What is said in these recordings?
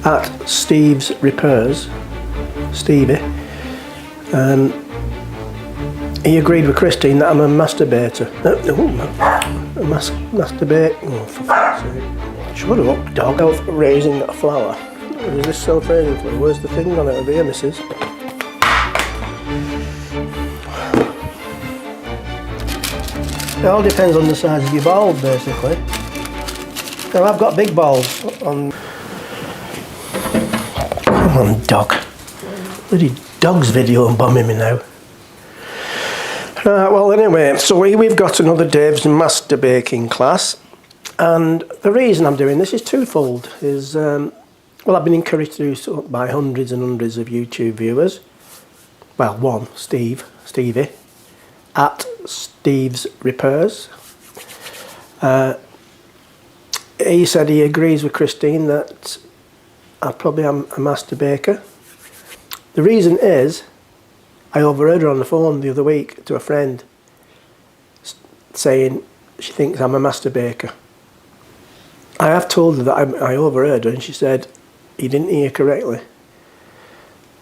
at Steve's Repairs, Stevie, he agreed with Christine that I'm a masturbator. Masturbate. Oh, for fuck's sake. Shut up, dog. Self-raising flour. Is this self-raising flour? Where's the thing on it over here, missus? It all depends on the size of your balls, basically. Now, I've got big balls on. Come on, dog. Bloody dog's video bombing me now. Well, anyway, so we've got another Dave's master baking class, and the reason I'm doing this is twofold. Well, I've been encouraged to do so by hundreds and hundreds of YouTube viewers. Well, one, Stevie, at Steve's Repairs. He said he agrees with Christine that I probably am a master baker. The reason is, I overheard her on the phone the other week to a friend saying she thinks I'm a master baker. I have told her that I overheard her, and she said, "You didn't hear correctly."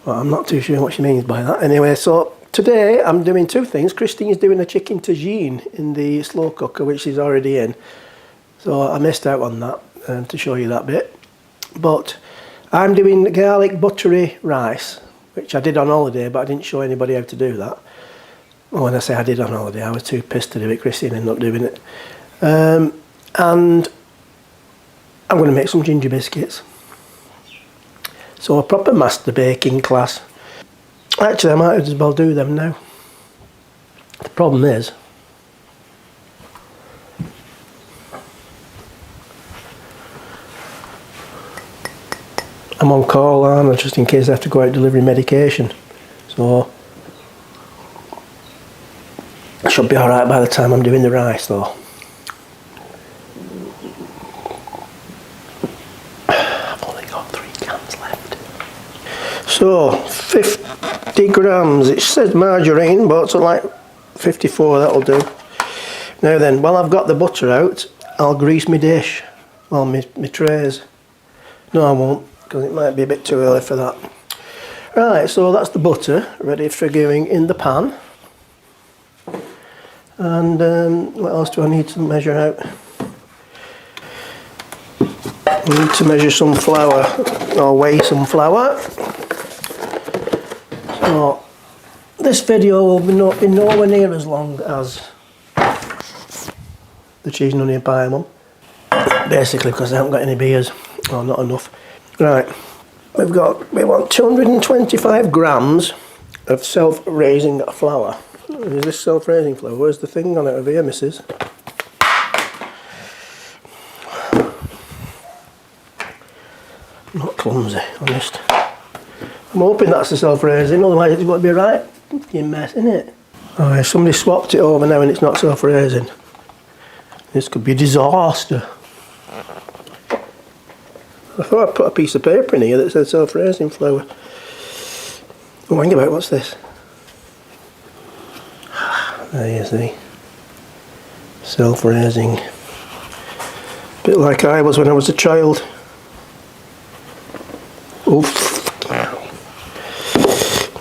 Well, I'm not too sure what she means by that. Anyway, so today I'm doing two things. Christine's doing a chicken tagine in the slow cooker, which is already in. So I missed out on that to show you that bit. But I'm doing garlic buttery rice, which I did on holiday, but I didn't show anybody how to do that. Well, when I say I did on holiday, I was too pissed to do it. Christine ended up doing it. And I'm going to make some ginger biscuits. So a proper master baking class. Actually, I might as well do them now. The problem is, I'm on call, aren't I, just in case I have to go out delivering medication. So I should be alright by the time I'm doing the rice though. I've only got 3 cans left. So 50 grams, it says margarine, but it's like 54, that'll do. Now then, while I've got the butter out, I'll grease my dish, well, my trays. No, I won't, because it might be a bit too early for that. Right, so that's the butter ready for going in the pan. And what else do I need to measure out? I need to measure some flour, or weigh some flour. So this video will be nowhere near as long as the cheese and onion pie one. Basically because I haven't got any beers, or not enough. Right, we want 225 grams of self-raising flour. Is this self-raising flour? Where's the thing on it over here, missus? I'm not clumsy, honest. I'm hoping that's the self-raising, otherwise it's got to be a right fucking mess, isn't it? Oh, somebody swapped it over now and it's not self-raising. This could be a disaster. I thought I put a piece of paper in here that said self-raising flour. Oh, hang about, what's this? There you see. Self-raising. Bit like I was when I was a child. Oof.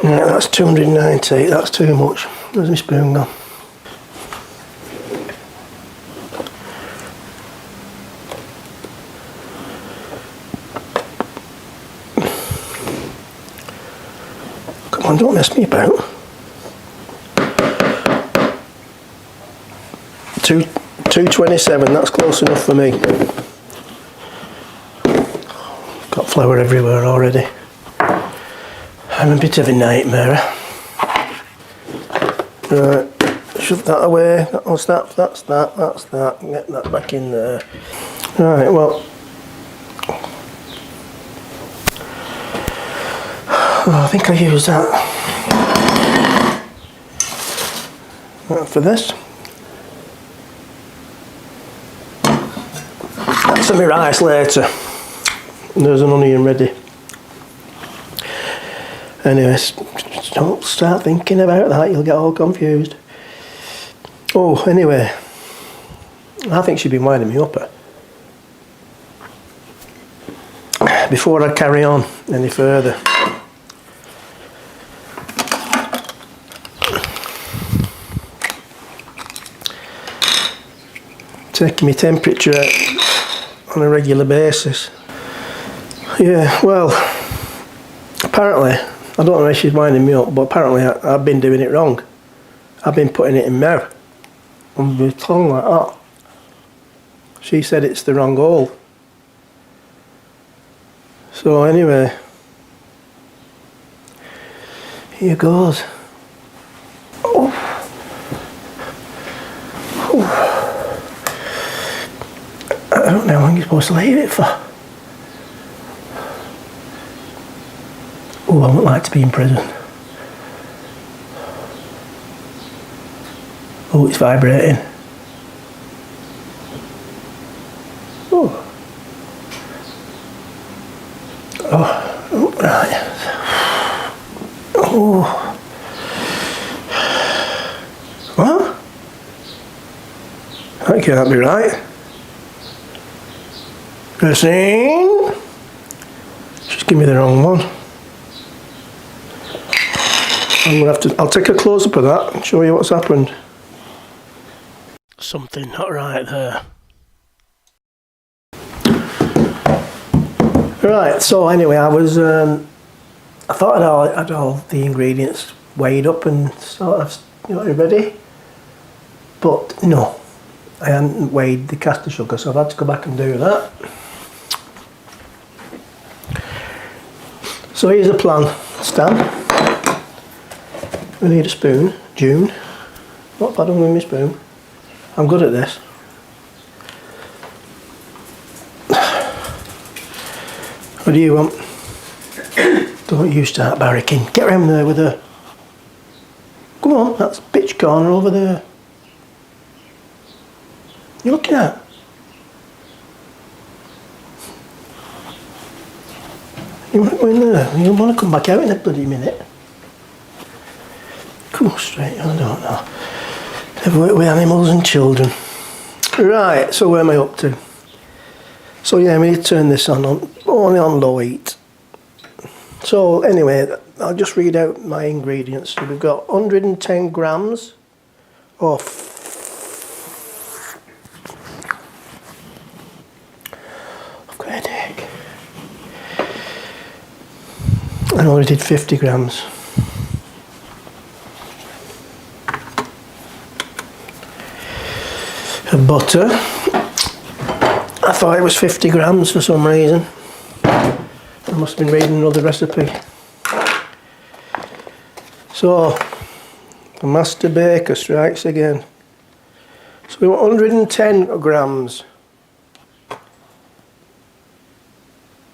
Right, that's 298, that's too much. Where's my spoon gone? Come on, don't mess me about. 227, that's close enough for me. Got flour everywhere already. I'm a bit of a nightmare. Right, shove that away. That's that, that's that. Get that back in there. Right, well. Oh, I think I used that for this. That's my rice later. There's an onion ready. Anyways, don't start thinking about that, you'll get all confused. Oh, anyway, I think she'd been winding me up. before I carry on any further. Taking my temperature on a regular basis. Yeah, well, apparently, I don't know if she's winding me up, but apparently I've been doing it wrong. I've been putting it in mouth on my tongue like that. She said it's the wrong hole. So anyway, here goes. Oh. Oh. I don't know how long you're supposed to leave it for. Oh, I wouldn't like to be in prison. Oh, it's vibrating. Oh. Oh, right. Oh. What? That can't be right. Christine? Just give me the wrong one. I'll take a close up of that and show you what's happened. Something not right there. Right, so anyway, I thought I had all the ingredients weighed up and sort of, ready. But no, I hadn't weighed the caster sugar, so I've had to go back and do that. So here's the plan, Stan. We need a spoon, June. Not bad on with my spoon. I'm good at this. What do you want? Don't you start barracking. Get round there with her. Come on, that's bitch corner over there. You looking at? You want to go in there? You want to come back out in a bloody minute? Come on straight, I don't know. Never work with animals and children. Right, so where am I up to? So yeah, we need to turn this on only on low heat. So anyway, I'll just read out my ingredients. So we've got 110 grams of I've got a headache. I already did 50 grams. Of butter. I thought it was 50 grams for some reason. I must have been reading another recipe. So, the master baker strikes again. So we want 110 grams.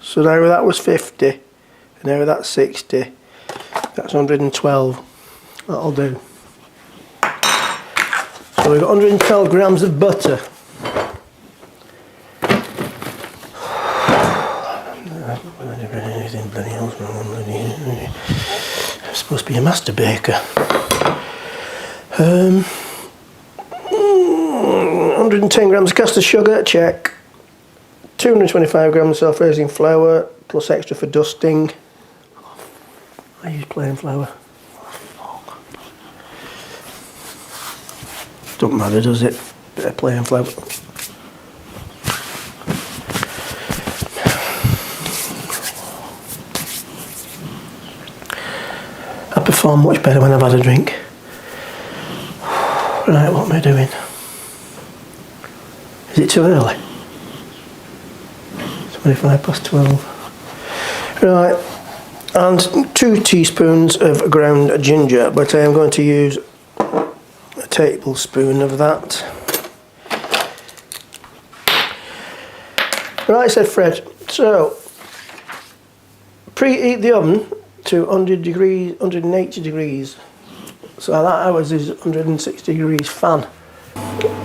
So now that was 50, and now that's 60. That's 112. That'll do. So we've got 112 grams of butter. I'm supposed to be a master baker. 110 grams of caster sugar, check. 225 grams of self-raising flour, plus extra for dusting. I use plain flour. Don't matter, does it? Bit of plain flour. I perform much better when I've had a drink. Right, what am I doing? Is it too early? 25 past 12. Right, and 2 teaspoons of ground ginger, but I am going to use a tablespoon of that. Right, said Fred. So, preheat the oven to 100 degrees, 180 degrees. So that ours is 160 degrees fan.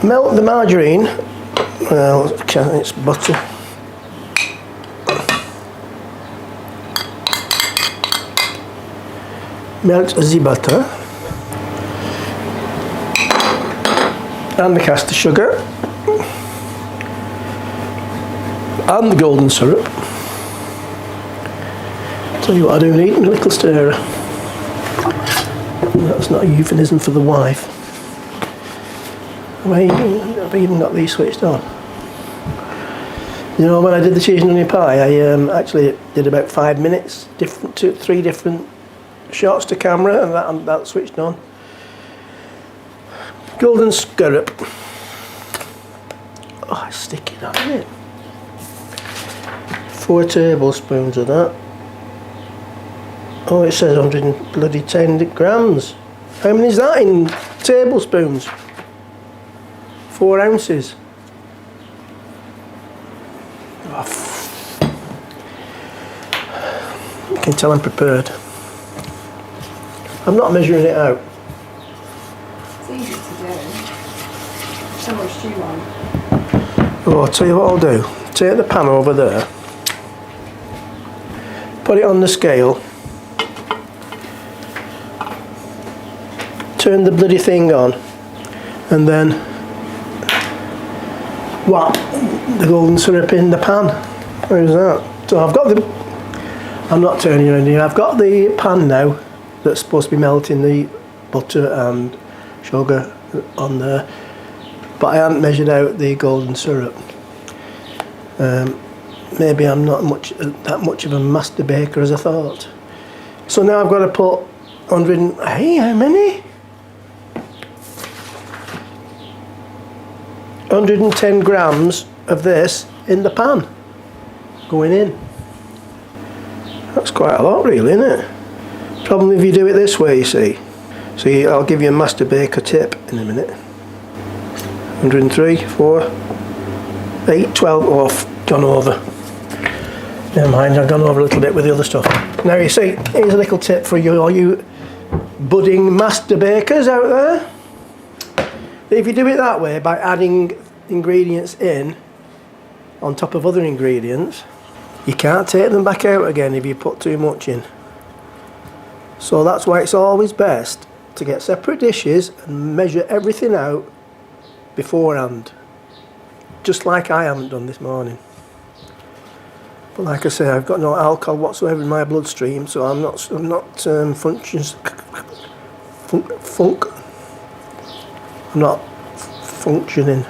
Melt the margarine. Well, it's butter. Melt the butter. And the caster sugar. And the golden syrup. Tell you what I do need, a little stirrer. That's not a euphemism for the wife. I've even got these switched on. You know, when I did the cheese and onion pie, I actually did about 5 minutes, 3 different shots to camera, and that switched on. Golden scallop. Oh, it's sticky, that, isn't it? 4 tablespoons of that. Oh, it says 110 grams. How many is that in tablespoons? 4 ounces. You can tell I'm prepared. I'm not measuring it out. It's easy to do. So much do you want? Oh, I'll tell you what I'll do. Take the pan over there. Put it on the scale. Turn the bloody thing on. And then whap the golden syrup in the pan. Where's that? So I've got the... I'm not turning anything. I've got the pan now that's supposed to be melting the butter and sugar on there, but I haven't measured out the golden syrup. Maybe I'm not that much of a master baker as I thought. So now I've got to put 100. Hey, how many? 110 grams of this in the pan going in. That's quite a lot, really, isn't it? Problem if you do it this way, you see. So I'll give you a master baker tip in a minute. 103, 4, 8, 12. Oh, I've gone over. Never mind, I've gone over a little bit with the other stuff. Now you see, here's a little tip for you, all you budding master bakers out there. If you do it that way, by adding ingredients in on top of other ingredients, you can't take them back out again if you put too much in. So that's why it's always best to get separate dishes and measure everything out beforehand. Just like I haven't done this morning. But like I say, I've got no alcohol whatsoever in my bloodstream, so I'm not functioning.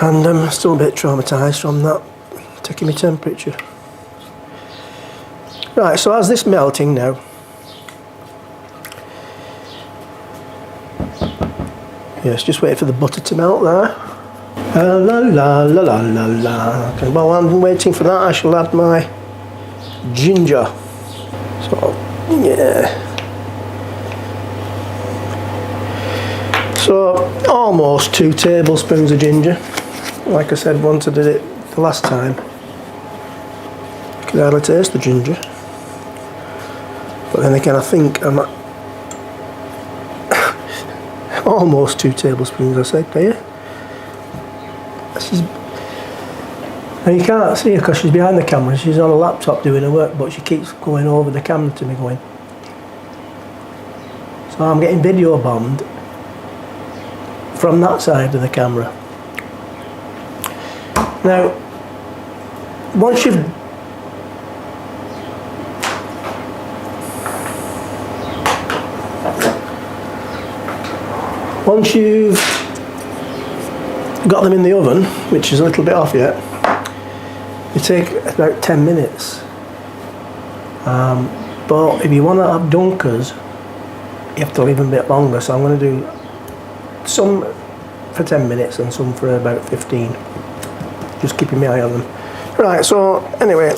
And I'm still a bit traumatised from that, taking my temperature. Right, so as this melting now, yes, just wait for the butter to melt there. La la la la la la. Okay, while I'm waiting for that, I shall add my ginger. So, yeah. So, almost 2 tablespoons of ginger. Like I said once I did it the last time, I could hardly taste the ginger. But then again, I think I'm at almost 2 tablespoons, I said, there. And you can't see her because she's behind the camera. She's on a laptop doing her work, but she keeps going over the camera to me going. So I'm getting video bombed from that side of the camera. Now, once you've got them in the oven, which is a little bit off yet, you take about 10 minutes. But if you want to have dunkers, you have to leave them a bit longer, so I'm going to do some for 10 minutes and some for about 15. Just keeping my eye on them. Right, so anyway,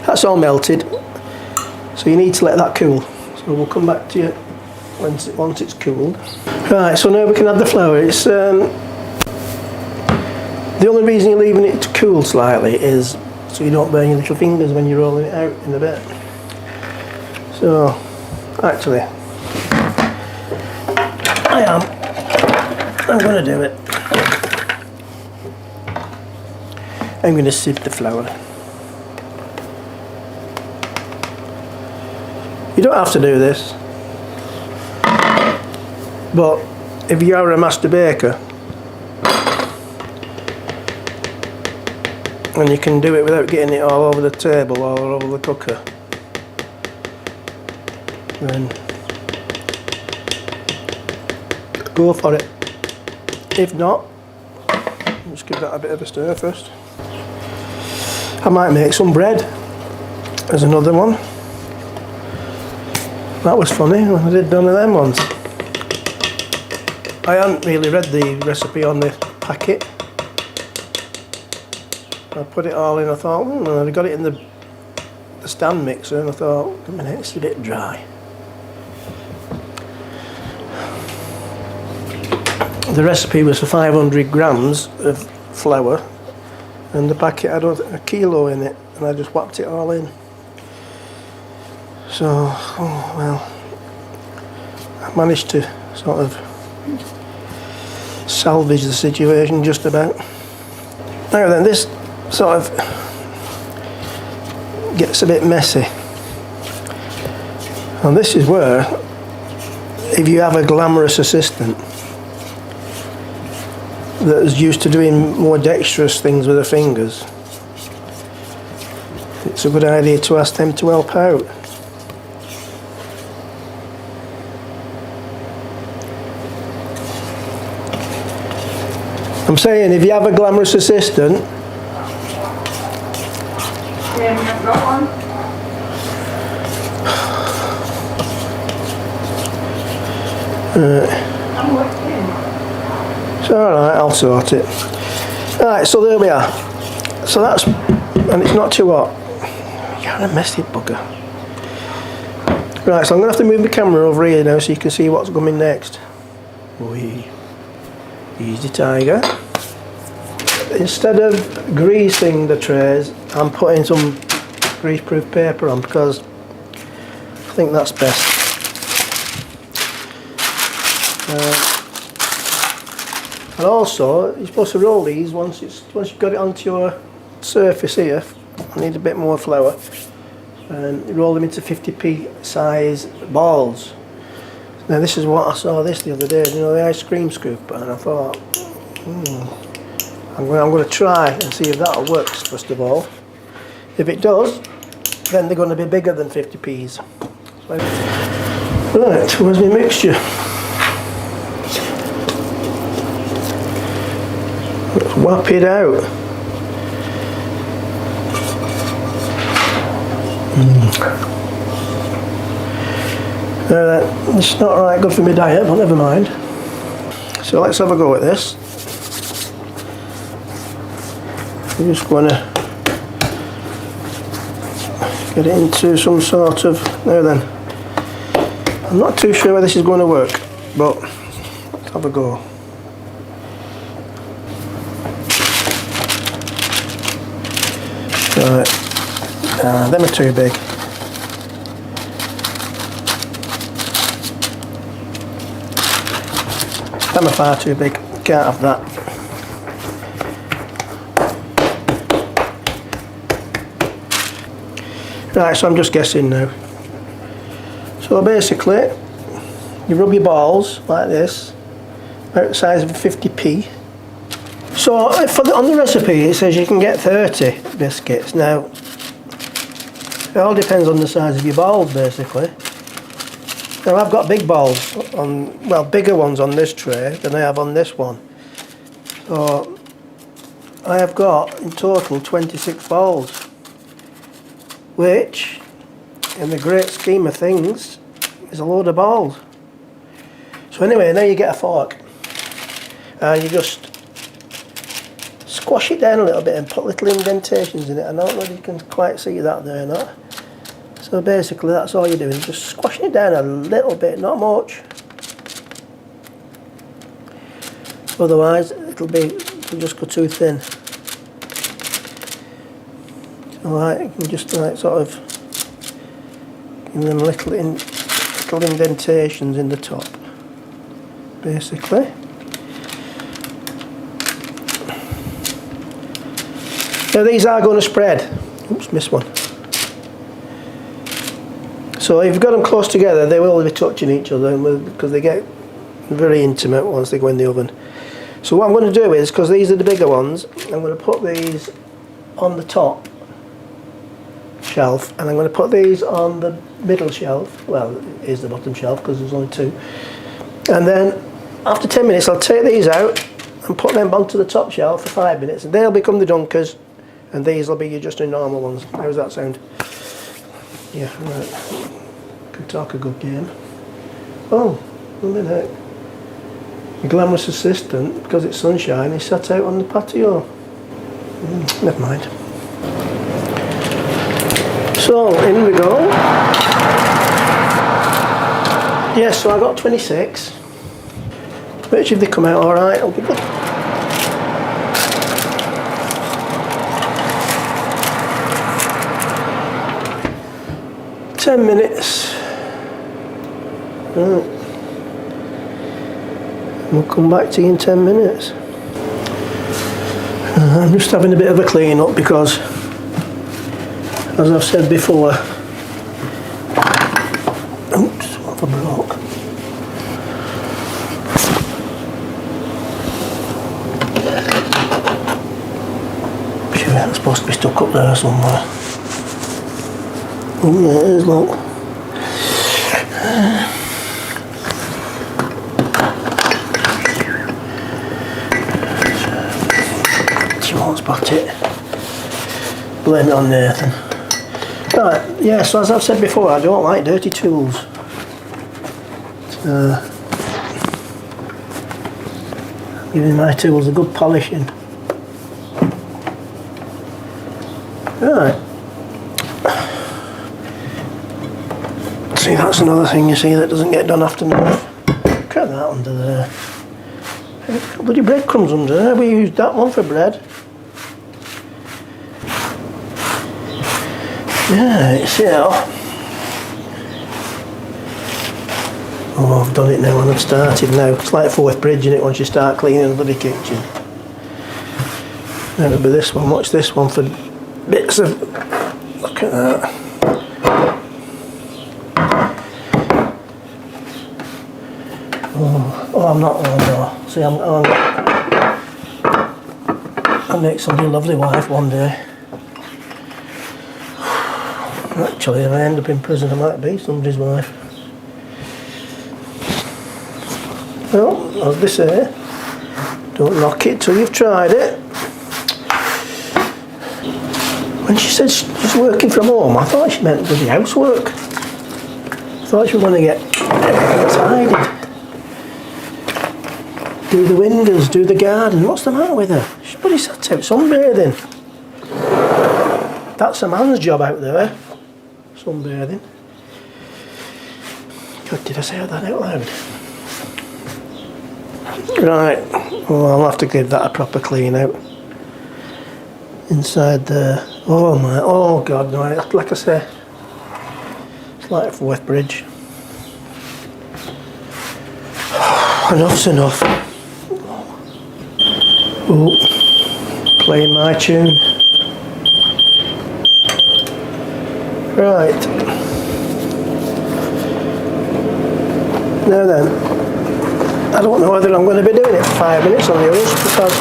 that's all melted, so you need to let that cool. So we'll come back to you once it's cooled. Right, so now we can add the flour. It's the only reason you're leaving it to cool slightly is so you don't burn your little fingers when you're rolling it out in the bit. So actually, I'm going to do it. I'm going to sieve the flour. You don't have to do this, but if you are a master baker, and you can do it without getting it all over the table or all over the cooker, then go for it. If not, just give that a bit of a stir first. I might make some bread. There's another one. That was funny when I did none of them ones. I hadn't really read the recipe on the packet. I put it all in, I thought, I got it in the stand mixer, and I thought, a minute, it's a bit dry. The recipe was for 500 grams of flour, and the packet had a kilo in it, and I just whacked it all in. So, well, I managed to sort of salvage the situation just about. Now then, this sort of gets a bit messy, and this is where, if you have a glamorous assistant that is used to doing more dexterous things with her fingers, it's a good idea to ask them to help out. I'm saying, if you have a glamorous assistant, Yeah, we haven't got one. I'm working. it's alright, I'll sort it. Alright, so there we are. So that's, and it's not too hot. You're a messy bugger. Right, so I'm going to have to move the camera over here now so you can see what's coming next. Easy, tiger. Instead of greasing the trays, I'm putting some greaseproof paper on because I think that's best. And also, you're supposed to roll these once you've got it onto your surface here. I need a bit more flour, and you roll them into 50p size balls. Now this is what I saw this the other day, you know, the ice cream scoop, and I thought, I'm going to try and see if that works first of all. If it does, then they're going to be bigger than 50p's. Right, where's my mixture? Let's whap it out. It's not right good for my diet, but never mind. So let's have a go at this. I'm just going to get it into some sort of, now then, I'm not too sure whether this is going to work, but let's have a go. Right, them are too big. Them are far too big, can't have that. Right, so I'm just guessing now. So basically, you rub your balls like this, about the size of a 50p. So on the recipe it says you can get 30 biscuits. Now, it all depends on the size of your balls basically. Now I've got big balls on, well, bigger ones on this tray than I have on this one. So I have got in total 26 balls, which in the great scheme of things is a load of balls. So anyway, now you get a fork and you just squash it down a little bit and put little indentations in it. I don't know if you can quite see that there or not. So basically that's all you're doing, just squashing it down a little bit, not much. Otherwise it'll just go too thin. Alright, you can just like sort of give them little indentations in the top, basically. Now these are going to spread. Oops, missed one. So if you've got them close together, they will be touching each other because they get very intimate once they go in the oven. So what I'm going to do is, because these are the bigger ones, I'm going to put these on the top shelf, and I'm going to put these on the middle shelf. Well, it is the bottom shelf because there's only two. And then after 10 minutes I'll take these out and put them onto the top shelf for 5 minutes, and they'll become the dunkers, and these will be your just your normal ones. How's that sound? Yeah, right. Could talk a good game. Oh, look at that. Your glamorous assistant, because it's sunshine, is sat out on the patio. Never mind. So, in we go. Yes, so I got 26. Which if they come out alright, it'll be good. "10 minutes. Right. We'll come back to you in 10 minutes. I'm just having a bit of a clean up because, as I've said before, oops, what have I broke? Sure, that's supposed to be stuck up there somewhere. Oh yeah, it is, look. She won't spot it. Blame it on Nathan. Right, yeah, so as I've said before, I don't like dirty tools. Giving my tools a good polishing. Right. See, that's another thing you see that doesn't get done often enough. Look at that under there. Bloody breadcrumbs under there. We used that one for bread. Yeah, it's oh, I've done it now and I've started now. It's like Fourth Bridge, isn't it, once you start cleaning the bloody kitchen. Then it'll be this one. Watch this one for bits of... Look at that. Oh, I'm not... Oh no. See, I'll make somebody a lovely wife one day. Actually, if I end up in prison, I might be somebody's wife. Well, as they say, don't knock it till you've tried it. When she said she's working from home, I thought she meant bloody housework. I thought she was going to get tidied. Do the windows, do the garden. What's the matter with her? She's bloody sat out sunbathing. That's a man's job out there. Sunbathing. God, did I say that out loud? Right, well, I'll have to give that a proper clean out. Inside there. Oh my, oh God, no, like I say, it's like Fourth Bridge. Enough's enough. Oh, playing my tune. Right. Now then, I don't know whether I'm going to be doing it for 5 minutes on the others because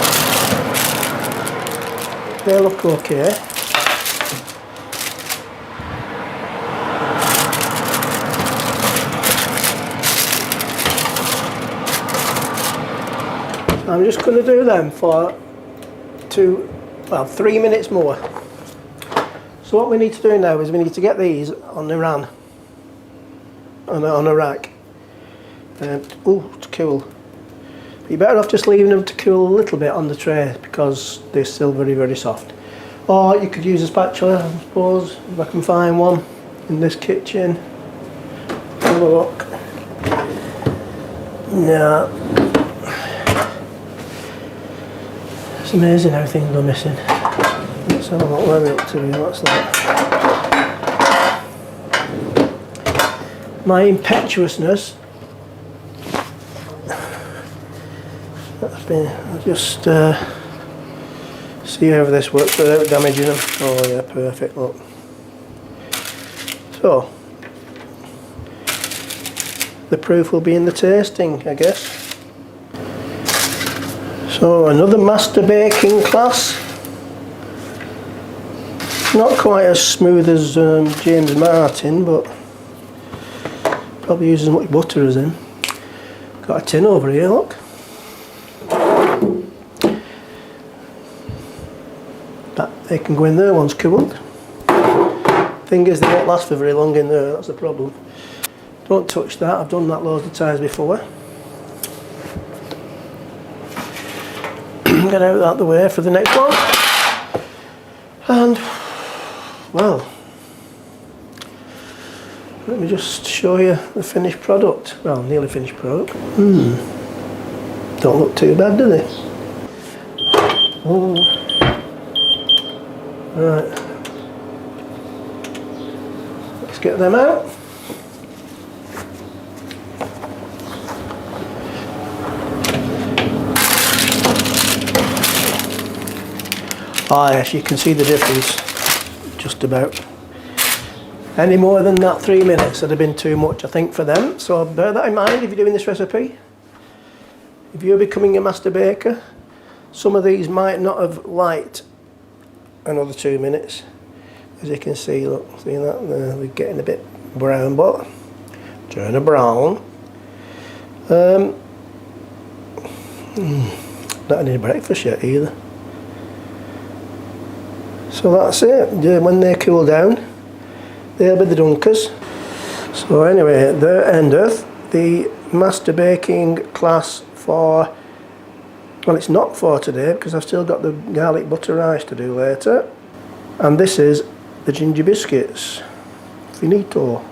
they look okay. I'm just going to do them for 3 minutes more. So what we need to do now is we need to get these on the ran, on a rack. Oh, it's cool. But you're better off just leaving them to cool a little bit on the tray because they're still very, very soft. Or you could use a spatula, I suppose, if I can find one in this kitchen. Have a look. No. It's amazing how things are missing. Let's have a look where we're up to. What's that? My impetuousness. That's been. I'll just see how this works without damaging them. Oh yeah, perfect. Look. So the proof will be in the tasting, I guess. So another master baking class. Not quite as smooth as James Martin, but probably uses as much butter as him. Got a tin over here, look. That they can go in there once cooled. Thing is, they won't last for very long in there, that's the problem. Don't touch that, I've done that loads of times before. Get out of the way for the next one. And, well, let me just show you the finished product. Well, nearly finished product. Don't look too bad, do they? Oh. Right. Let's get them out. Ah yes, you can see the difference, just about. Any more than that 3 minutes would have been too much, I think, for them. So bear that in mind if you're doing this recipe. If you're becoming a master baker, some of these might not have liked another 2 minutes. As you can see, look, see that? They're getting a bit brown, but turn a brown. Not any breakfast yet either. So that's it. When they cool down, they'll be the dunkers. So anyway, the end of the master baking class for, well, it's not for today because I've still got the garlic butter rice to do later. And this is the ginger biscuits. Finito.